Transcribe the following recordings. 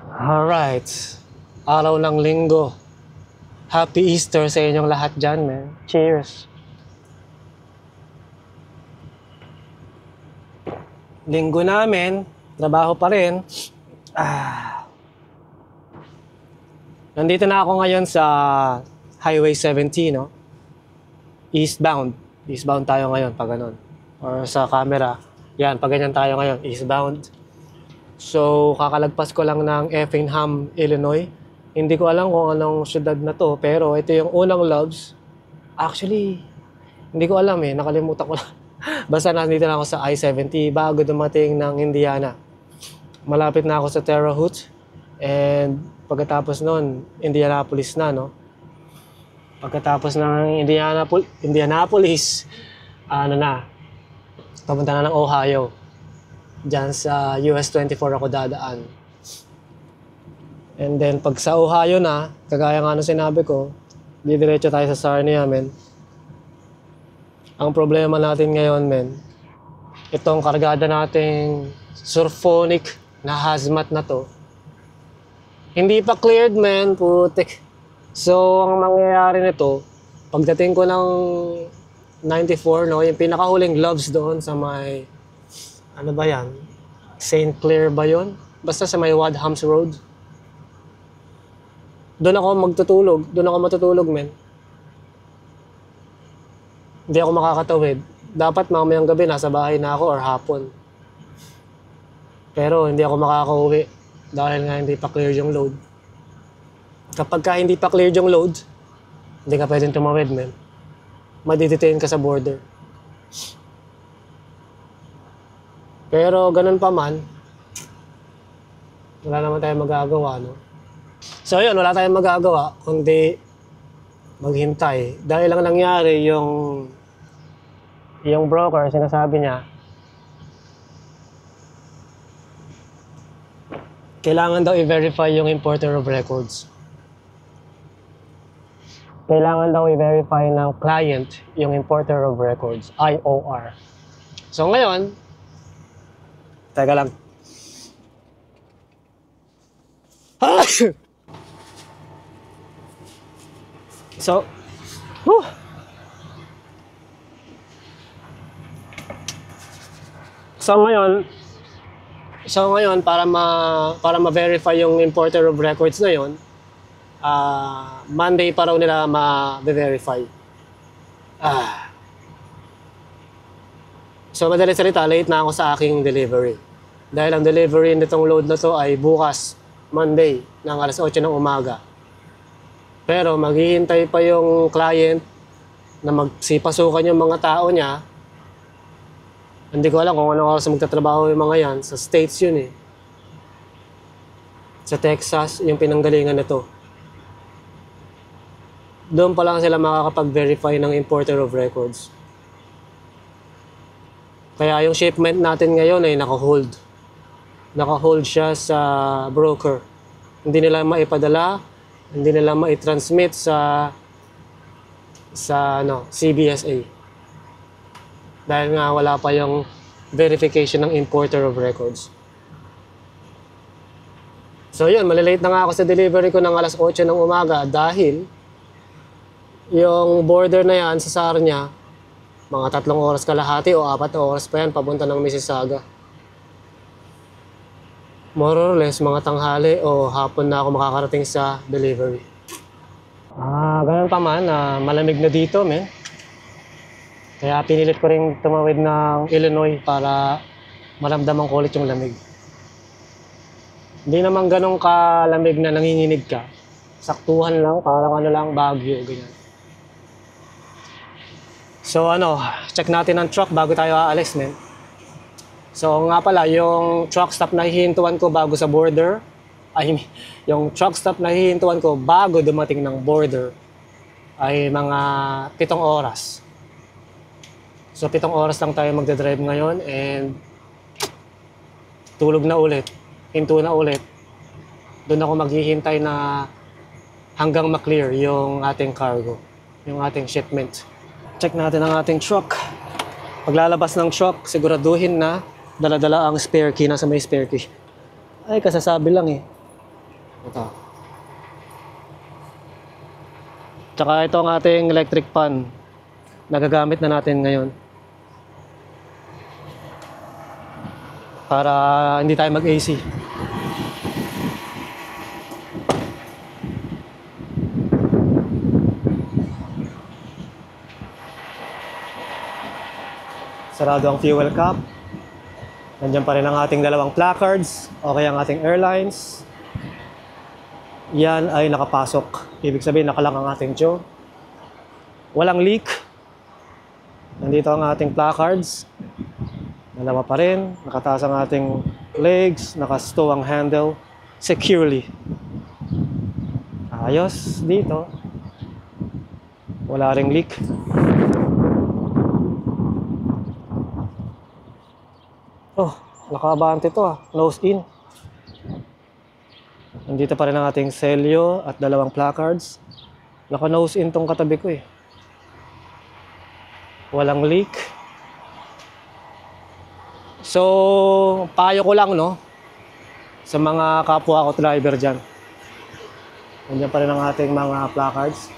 Alright. Araw ng linggo. Happy Easter sa inyong lahat dyan, man. Cheers. Linggo namin. Trabaho pa rin. Nandito na ako ngayon sa Highway 70, no? Eastbound. Eastbound tayo ngayon, pag ganun. Or sa camera. Yan, pag ganyan tayo ngayon, eastbound. So, kakalagpas ko lang ng Effingham, Illinois. Hindi ko alam kung anong syudad na to, pero ito yung unang Loves. Actually, hindi ko alam eh, nakalimutan ko lang. Basta nandito na ako sa I-70 bago dumating ng Indiana. Malapit na ako sa Terre Haute. And pagkatapos nun, Indianapolis na, no? Pagkatapos ng Indianapolis, papunta na ng Ohio. Diyan sa US 24 ako dadaan. And then pag sa Ohio na, kagaya nga nung sinabi ko, didiretso tayo sa Sarnia, men. Ang problema natin ngayon, men, itong kargada nating Surfonic na hazmat na to, hindi pa cleared, men, putik. So, ang mangyayari nito, pagdating ko ng 94, no, yung pinakahuling Loves doon sa may, ano ba yan? St. Clair ba yun? Basta sa may Wadhams Road. Doon ako matutulog, men. Hindi ako makakatawid. Dapat mamayang gabi nasa bahay na ako or hapon. Pero hindi ako makakauwi dahil nga hindi pa clear yung load. Kapag ka hindi pa clear yung load, hindi ka pwedeng tumawid, men. Madidetain ka sa border. Pero ganun pa man, wala naman tayong magagawa, no? So yun, wala tayong magagawa kundi maghintay. Dahil lang nangyari yung broker, sinasabi niya, kailangan daw i-verify yung importer of records. Kailangan daw i-verify ng client yung importer of records, IOR. So ngayon, teka lang. So, whew. So ngayon para ma-verify yung importer of records na yon, Monday pa raw nila ma-verify. So madali salita, late na ako sa aking delivery. Dahil ang delivery nitong load na to ay bukas, Monday, ng alas 8 ng umaga. Pero maghihintay pa yung client na magsipasukan yung mga tao niya. Hindi ko alam kung anong oras magtatrabaho yung mga yan. Sa States yun eh. Sa Texas, yung pinanggalingan na to. Doon pa lang sila makakapag-verify ng importer of records. Kaya yung shipment natin ngayon ay naka-hold. Naka-hold siya sa broker. Hindi nila maipadala, hindi nila mai-transmit sa CBSA. Dahil nga wala pa yung verification ng importer of records. So yun, malilate na nga ako sa delivery ko ng alas 8 ng umaga dahil yung border na yan sa Sarnia, mga 3 oras kalahati o 4 oras pa yan papunta ng Mississauga. More or less, mga tanghali o hapon na ako makakarating sa delivery. Ganun pa man, malamig na dito, men. Kaya pinilit ko rin tumawid ng Illinois para maramdaman ko ulit yung lamig. Hindi naman ganun kalamig na nanginginig ka. Saktuhan lang, parang Baguio, ganyan. So check natin ang truck bago tayo aalis, men. So nga pala, yung truck stop na hihintuan ko bago sa border, yung truck stop na hihintuan ko bago dumating ng border ay mga 7 oras. So 7 oras lang tayo magdadrive ngayon and tulog na ulit, hinto na ulit. Doon ako maghihintay na hanggang ma-clear yung ating cargo, yung ating shipment. Check natin ang ating truck. Paglalabas ng truck, siguraduhin na dala-dala ang spare key, nasa may spare key. Ay, kasasabi lang eh. Ito. Tsaka ito ang ating electric fan na gagamit na natin ngayon. Para hindi tayo mag-AC. Sarado ang fuel cap. Nandiyan pa rin ang ating dalawang placards. Okay ang ating airlines. Yan ay nakapasok. Ibig sabihin nakalang ang ating Joe. Walang leak. Nandito ang ating placards. Dalawa pa rin. Nakataas ang ating legs. Nakastow ang handle securely. Ayos dito. Wala ring leak. Oh, nakabante to nose in. Nandito pa rin ang ating selyo at dalawang placards. Naka-nose in tong katabi ko eh. Walang leak. So, payo ko lang no, sa mga kapwa ko driver dyan. Nandiyan pa rin ang ating mga placards.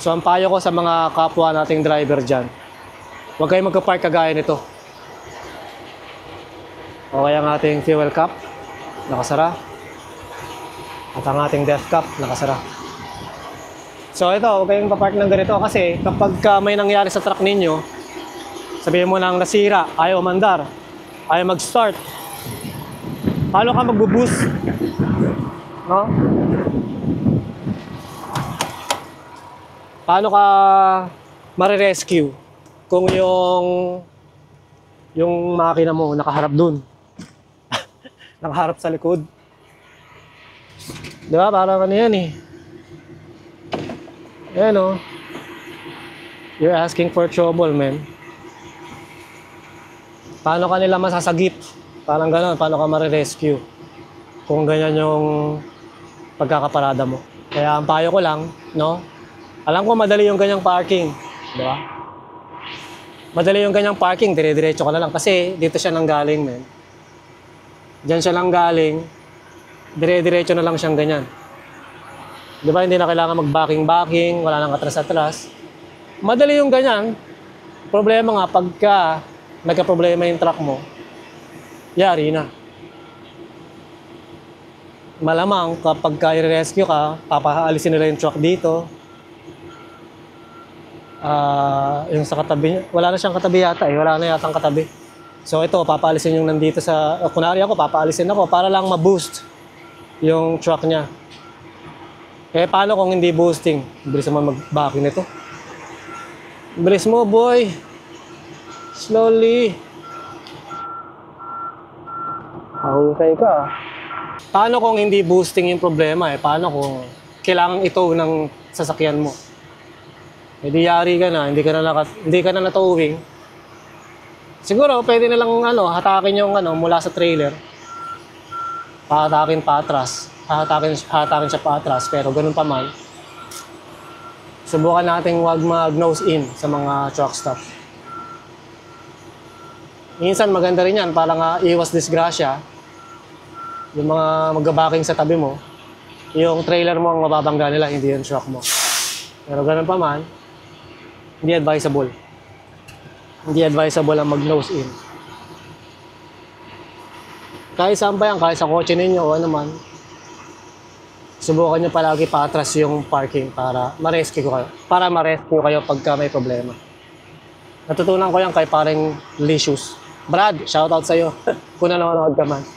So, ang payo ko sa mga kapwa nating driver dyan, huwag kayong magka-park kagaya nito. Okay ang ating fuel cap, nakasara. At ang ating death cap, nakasara. So ito, huwag kayong papark ng ganito kasi kapag may nangyari sa truck ninyo, sabihin mo nang nasira, ayaw mandar, ayaw mag-start, paano ka mag-boost? No? Paano ka marirescue kung yung makina mo nakaharap dun? Nakaharap sa likod. Di ba? Parang ano yan eh. Ayan o. You're asking for trouble, man. Paano ka nila masasagip? Parang gano'n. Paano ka marirescue? Kung ganyan yung pagkakaparada mo. Kaya ang payo ko lang, no? Alam ko madali yung ganyang parking. Di ba? Madali yung ganyang parking. Dire-diretso ka na lang. Kasi dito siya nanggaling, man. Diyan siya lang galing, dire-diretso na lang siyang ganyan. Di ba, hindi na kailangan mag-backing, wala nang atras-atras. Madali yung ganyan. Problema nga, pagka nagka-problema yung truck mo, yari na. Malamang, kapag i-rescue ka, papaalisin nila yung truck dito. Yung sa katabi, wala na siyang katabi yata eh, wala na yatang katabi. So ito, papaalisin yung nandito sa, kunwari ako, papaalisin ako para lang ma-boost yung truck niya. Eh, paano kung hindi boosting? Bilis naman mag-backing nito. Bilis mo, boy. Slowly. Ahusay ka. Paano kung hindi boosting yung problema eh? Paano kung kailangan ito ng sasakyan mo? Eh, di yari ka na, hindi ka na natowing. Siguro, pwede na lang hatakin yung mula sa trailer. Hatakin pa atras. Hatakin siya pa atras. Pero ganun pa man, subukan natin wag mag-nose in sa mga truck stop. Minsan maganda rin yan para nga iwas disgrasya. Yung mga mag-backing sa tabi mo, yung trailer mo ang mababangga nila, hindi yung truck mo. Pero ganun pa man, hindi advisable. Hindi advisable ang mag-nose in. Kahit saan pa yan, kahit sa kotse ninyo o ano man, subukan nyo palagi patras yung parking para ma-rescue kayo. Para ma-rescue kayo pagka may problema. Natutunan ko yan kay paring Licious. Brad, shoutout sa'yo. Kung nanonood ka man.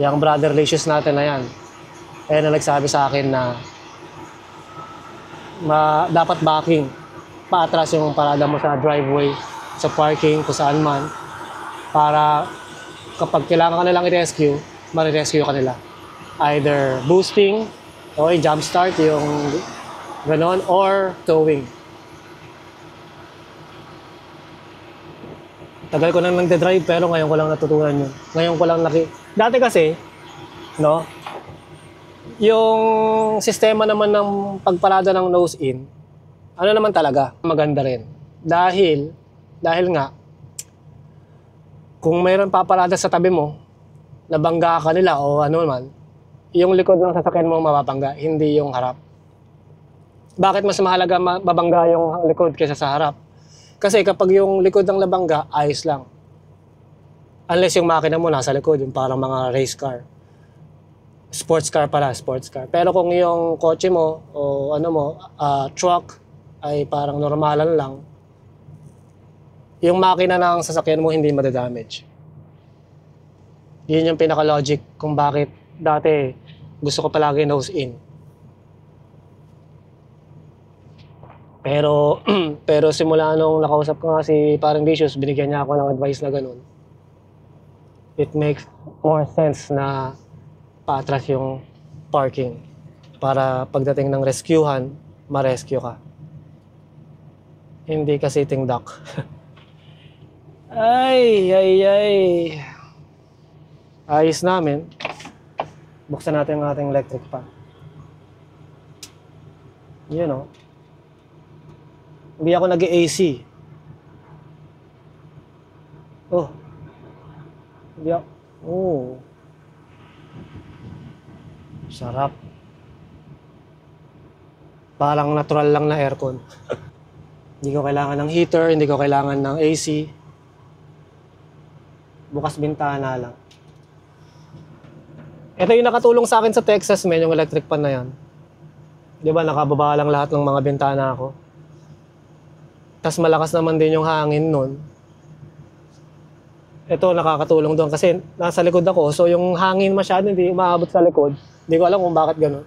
Yung brother Licious natin na yan. Kaya na nagsabi sa akin na dapat backing. Paatras yung parada mo sa driveway, sa parking, kung saan man. Para kapag kailangan ka nilang i-rescue, marirescue ka nila. Either boosting, o jump start, yung ganon, or towing. Tagal ko nang nagde-drive pero ngayon ko lang natutunan yun. Ngayon ko lang Dati kasi, no, yung sistema naman ng pagparada ng nose in, ano naman talaga, maganda rin. Dahil nga, kung mayroon paparada sa tabi mo, nabangga ka nila o ano man, yung likod ng sasakyan mo mababangga, hindi yung harap. Bakit mas mahalaga mabangga yung likod kaysa sa harap? Kasi kapag yung likod ng nabangga, ayos lang. Unless yung makina mo nasa likod, yung parang mga race car. Sports car pala, sports car. Pero kung yung kotse mo o ano mo, truck ay parang normalan lang, yung makina ng sasakyan mo hindi madadamage. Yun yung pinaka-logic kung bakit dati gusto ko palagi nose in. Pero pero simula nung nakausap ko nga si Parang Vicious, binigyan niya ako ng advice na ganun. It makes more sense na paatras yung parking para pagdating ng rescuehan, ma-rescue ka. Hindi ka sitting duck. Ay. Ayos namin. Buksan natin ang ating electric fan. Yun o. Hindi ako nag-AC. Oh. Hindi ako. Oh. Sarap. Parang natural lang na aircon. Hindi ko kailangan ng heater, hindi ko kailangan ng AC. Bukas bintana lang. Ito yung nakatulong sa akin sa Texas, men, yung electric fan na yan. Di ba, nakababa lang lahat ng mga bintana ko. Tas malakas naman din yung hangin nun. Ito nakakatulong doon kasi nasa likod ako. So yung hangin masyado hindi umaabot sa likod. Hindi ko alam kung bakit ganun.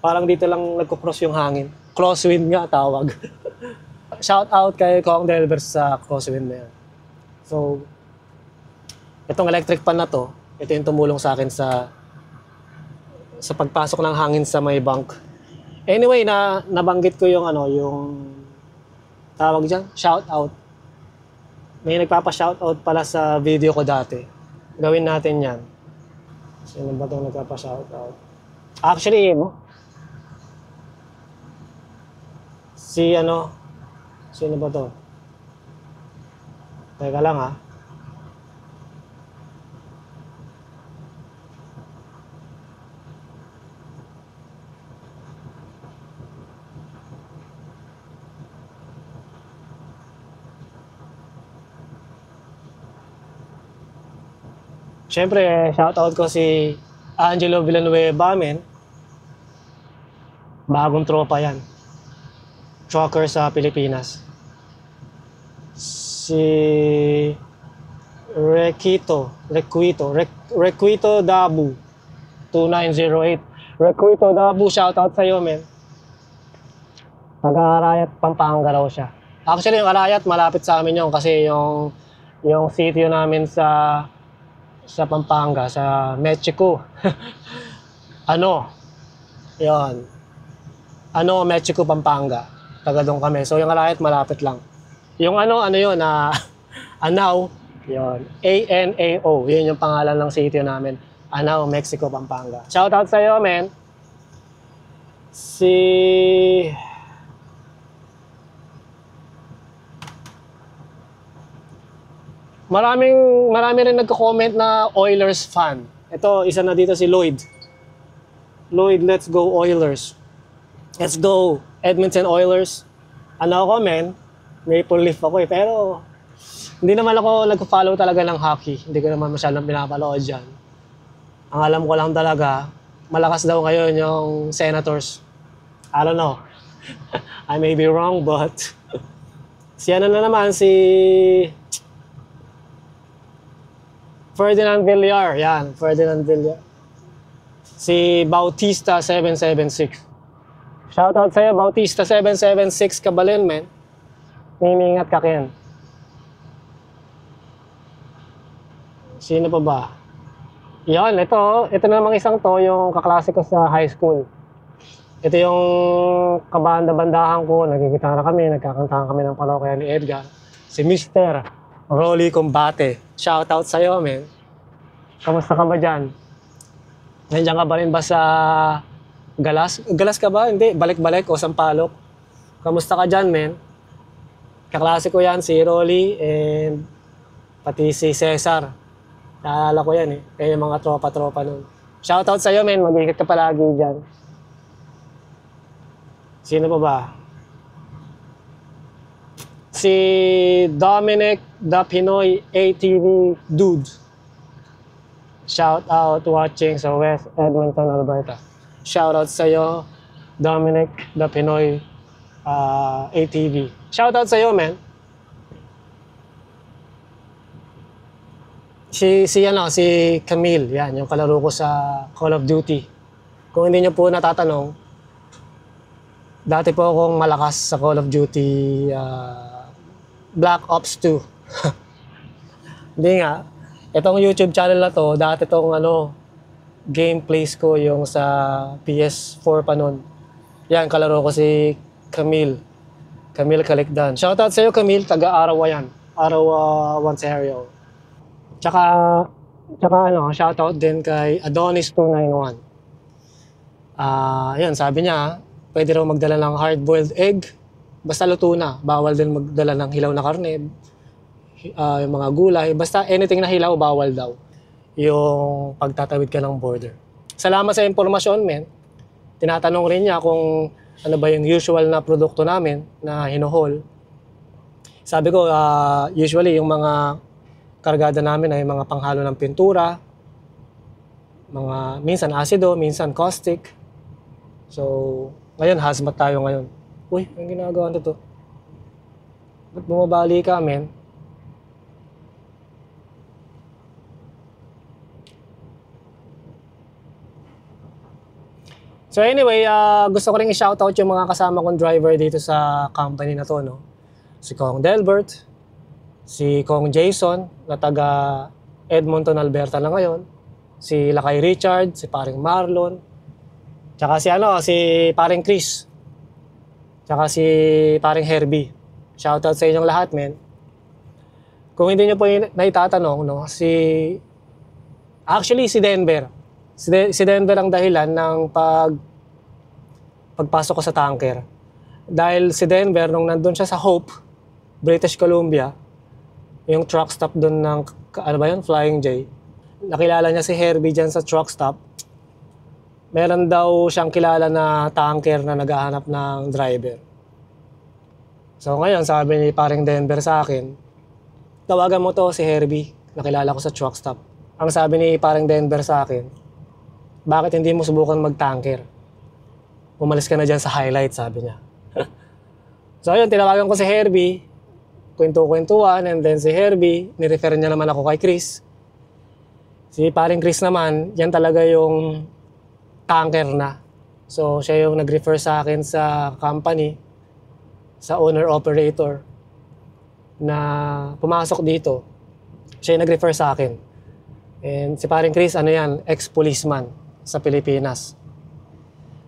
Parang dito lang nagko-cross yung hangin. Crosswind nga tawag. Shout out kay Kong Delbers sa crosswind na yan. So, itong electric fan na to, ito yung tumulong sa akin sa pagpasok ng hangin sa may bunk. Anyway, nabanggit ko yung yung tawag dyan, shout out. May nagpapa-shout out pala sa video ko dati. Gawin natin yan. Sino ba itong nagpapa-shout out? Actually, sino ba to? Teka lang ha. Siyempre, shoutout ko si Angelo Villanueva, men. Bagong tropa yan. Trucker sa Pilipinas. Si Requito Dabu 2908. Requito Dabu, shoutout sa'yo, men. Taga-Arayat, Pampanga raw siya. Actually, yung Arayat, malapit sa amin yun kasi yung sitio namin sa Pampanga, sa Mexico. Mexico, Pampanga. Taga doon kami. So, yung Arayat, malapit lang. Yung Anao, yun. A-N-A-O. Yun yung pangalan ng sitio namin. Anao, Mexico, Pampanga. Shoutout sa'yo, men. Marami rin nagko-comment na Oilers fan. Ito, isa na dito si Lloyd. Lloyd, let's go Oilers. Let's go Edmonton Oilers. Ako, men, Maple Leaf ako pero hindi naman ako nagko-follow talaga ng hockey. Hindi ko naman masyadong pinapanood dyan. Ang alam ko lang talaga, malakas daw ngayon yung Senators. I don't know. I may be wrong, but si Ferdinand Villar. Yan, Ferdinand Villar. Si Bautista 776. Shoutout sa'yo, Bautista 776 Kabalen, men. Mimingat ka kin. Sino pa ba? Yan, ito namang isang to, yung kaklase ko sa high school. Ito yung kabanda-bandahan ko, nagigitara kami, nagkakantahan kami ng parokya ni Edgar. Si Mr. Rolly Combate. Shoutout sa'yo, men. Kamusta ka ba dyan? Nandiyan ka ba rin ba sa Galas? Galas ka ba? Hindi. Balik-balik o Sampaloc? Kamusta ka dyan, men? Kaklase ko yan, si Rolly and pati si Cesar. Naalala ko yan eh. Kaya yung mga tropa-tropa nun. Shoutout sa'yo, men. Mag-ingat ka palagi dyan. Sino pa ba? Si Dominic the Pinoy ATV Dude. Shout out watching sa West Edmonton, Alberta. Shout out sa'yo, Dominic the Pinoy ATV. Shout out sa'yo, men. Si Camille, yan, yung kalaro ko sa Call of Duty. Kung hindi niyo po natatanong, dati po akong malakas sa Call of Duty Black Ops 2. Hindi nga, itong YouTube channel na to, dati tong gameplays ko yung sa PS4 pa nun. Yan, kalaro ko si Camille Calicdan. Shoutout sa'yo, Camille, taga Arawa yan. Arawa, Ontario. Tsaka shoutout din kay Adonis291. Yan, sabi niya, pwede raw magdala ng hard-boiled egg. Basta luto na. Bawal din magdala ng hilaw na karne. Yung mga gulay. Basta anything na hilaw, bawal daw. Yung pagtatawid ka ng border. Salamat sa impormasyon, men. Tinatanong rin niya kung ano ba yung usual na produkto namin na hinuhol. Sabi ko, usually yung mga kargada namin ay mga panghalo ng pintura, mga minsan acido, minsan caustic. So, ngayon hazmat tayo ngayon. Uy, ang ginagawa nito? Ba't bumabali ka, men? So anyway, gusto ko rin i-shoutout yung mga kasama kong driver dito sa company na to, no? Si Kong Delbert, si Kong Jason, na taga Edmonton, Alberta na ngayon. Si Lakay Richard, si paring Marlon. Tsaka si paring Chris. Tsaka si paring Herbie. Shoutout sa inyong lahat, men. Kung hindi nyo po naitatanong, no, actually si Denver. Si Denver ang dahilan ng pagpasok ko sa tanker. Dahil si Denver, nung nandun siya sa Hope, British Columbia, yung truck stop doon ng, Flying J. Nakilala niya si Herbie dyan sa truck stop. Meron daw siyang kilala na tanker na naghahanap ng driver. So ngayon, sabi ni paring Denver sa akin, tawagan mo to si Herbie, nakilala ko sa truck stop. Ang sabi ni paring Denver sa akin, bakit hindi mo subukan mag-tanker? Umalis ka na dyan sa highlight, sabi niya. So ayun, tinawagan ko si Herbie, kwento-kwentuhan, and then si Herbie, nirefer niya naman ako kay Chris. Si paring Chris naman, yan talaga yung tanker na. So siya yung nag-refer sa akin sa company, sa owner-operator, na pumasok dito. Siya yung nag-refer sa akin. And si paring Chris, ex-policeman sa Pilipinas.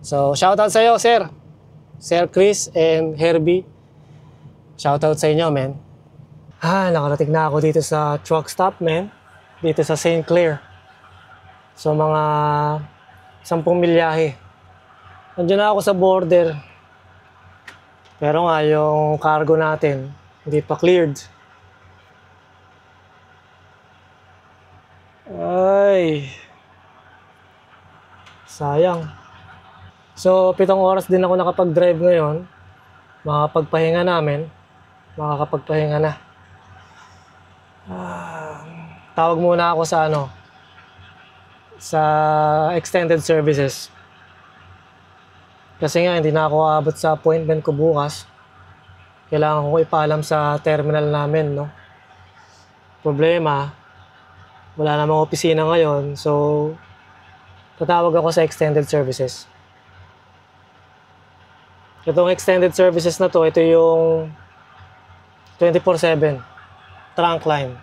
So shoutout sa iyo, sir. Sir Chris and Herbie. Shoutout sa inyo, men. Nakarating na ako dito sa truck stop, men. Dito sa St. Clair. So, mga 10 milyahe. Nandiyan na ako sa border. Pero nga, yung cargo natin, hindi pa cleared. Ay. Sayang. So, 7 oras din ako nakapag-drive ngayon. Makakapagpahinga na. Tawag muna ako sa extended services. Kasi nga, hindi na ako aabot sa appointment ko bukas. Kailangan ko ipaalam sa terminal namin, no? Problema, wala namang opisina ngayon, so tatawag ako sa extended services. Itong extended services na to, ito yung 24/7 trunk line.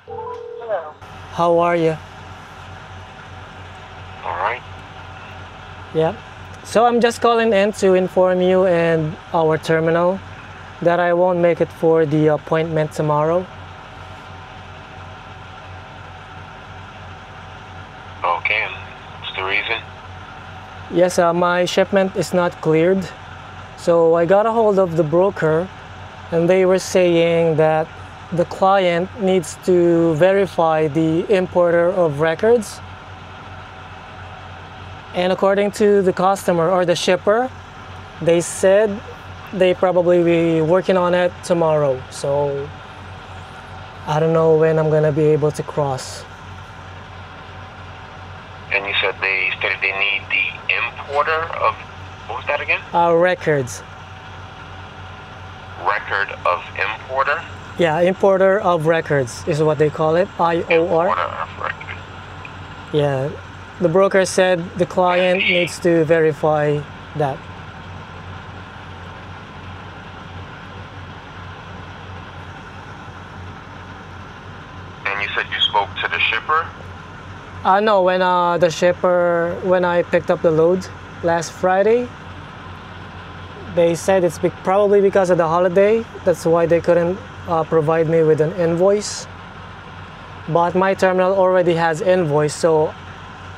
Hello. How are you? All right. Yeah. So I'm just calling in to inform you and our terminal that I won't make it for the appointment tomorrow. Okay, and what's the reason? Yes, my shipment is not cleared. So I got a hold of the broker and they were saying that the client needs to verify the importer of records. And according to the customer or the shipper, they said they probably be working on it tomorrow. So I don't know when I'm gonna be able to cross. And you said they stated they need the importer of, what was that again? Records. Record of importer? Yeah, importer of records is what they call it, IOR. Importer of record. Yeah, the broker said the client needs to verify that. And you said you spoke to the shipper? No, when the shipper, when I picked up the load last Friday, they said it's probably because of the holiday. That's why they couldn't provide me with an invoice. But my terminal already has invoice, so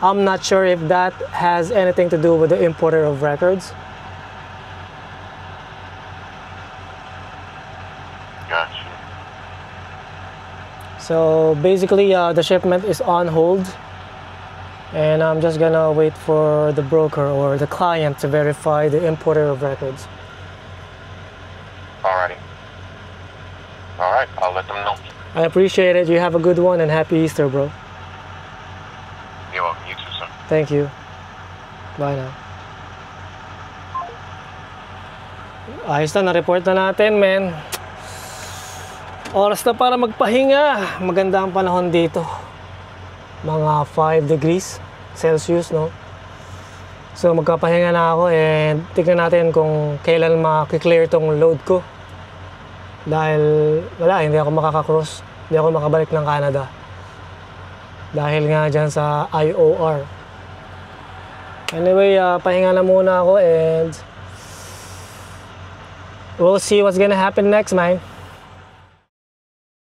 I'm not sure if that has anything to do with the importer of records. Gotcha. So basically, the shipment is on hold, and I'm just gonna wait for the broker or the client to verify the importer of records. Alrighty. Alright, I'll let them know. I appreciate it. You have a good one and happy Easter, bro. You're welcome. You too, sir. Thank you. Bye now. Ayos na, na-report na natin, men. Oras na para magpahinga. Maganda ang panahon dito. Mga 5 degrees Celsius, no? So magkapahinga na ako and tignan natin kung kailan makiklear tong load ko. Dahil wala, hindi ako makaka-cross. Hindi ako makabalik ng Canada. Dahil nga dyan sa IOR. Anyway, pahinga na muna ako and we'll see what's gonna happen next, man.